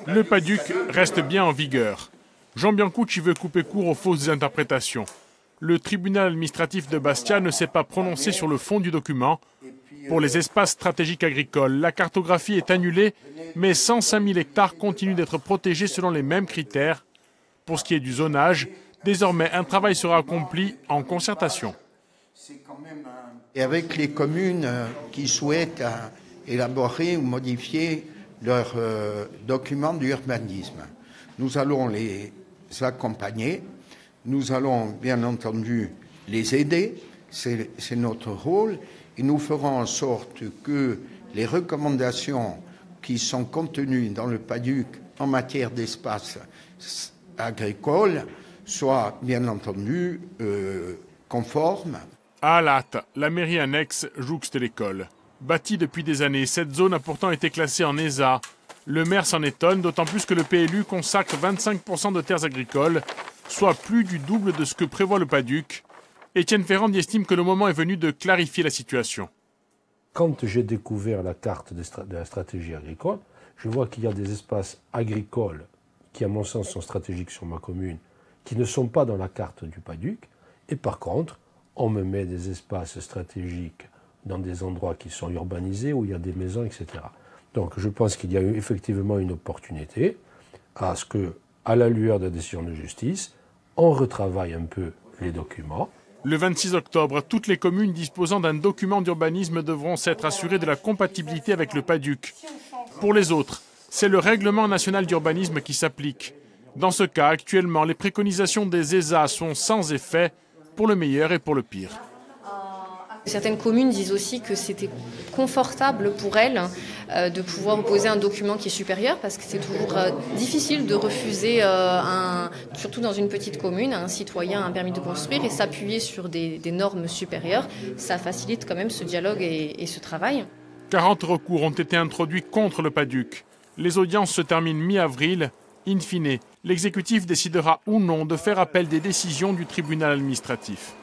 Le PADUC reste bien en vigueur. Jean Biancucci veut couper court aux fausses interprétations. Le tribunal administratif de Bastia ne s'est pas prononcé sur le fond du document. Pour les espaces stratégiques agricoles, la cartographie est annulée, mais 105 000 hectares continuent d'être protégés selon les mêmes critères. Pour ce qui est du zonage, désormais un travail sera accompli en concertation. Et avec les communes qui souhaitent élaborer ou modifier leurs documents d'urbanisme, nous allons les accompagner, nous allons bien entendu les aider, c'est notre rôle, et nous ferons en sorte que les recommandations qui sont contenues dans le PADUC en matière d'espace agricole soient bien entendu conformes. À Alate, la mairie annexe jouxte l'école. Bâtie depuis des années, cette zone a pourtant été classée en ESA. Le maire s'en étonne, d'autant plus que le PLU consacre 25% de terres agricoles, soit plus du double de ce que prévoit le PADUC. Étienne Ferrand estime que le moment est venu de clarifier la situation. Quand j'ai découvert la carte de la stratégie agricole, je vois qu'il y a des espaces agricoles qui, à mon sens, sont stratégiques sur ma commune, qui ne sont pas dans la carte du PADUC. Et par contre, on me met des espaces stratégiques dans des endroits qui sont urbanisés, où il y a des maisons, etc. Donc je pense qu'il y a eu effectivement une opportunité à ce que, à la lueur de la décision de justice, on retravaille un peu les documents. Le 26 octobre, toutes les communes disposant d'un document d'urbanisme devront s'être assurées de la compatibilité avec le PADUC. Pour les autres, c'est le règlement national d'urbanisme qui s'applique. Dans ce cas, actuellement, les préconisations des ESA sont sans effet, pour le meilleur et pour le pire. Certaines communes disent aussi que c'était confortable pour elles de pouvoir opposer un document qui est supérieur, parce que c'est toujours difficile de refuser, surtout dans une petite commune, à un citoyen un permis de construire et s'appuyer sur des normes supérieures. Ça facilite quand même ce dialogue et ce travail. 40 recours ont été introduits contre le PADUC. Les audiences se terminent mi-avril. In fine, l'exécutif décidera ou non de faire appel des décisions du tribunal administratif.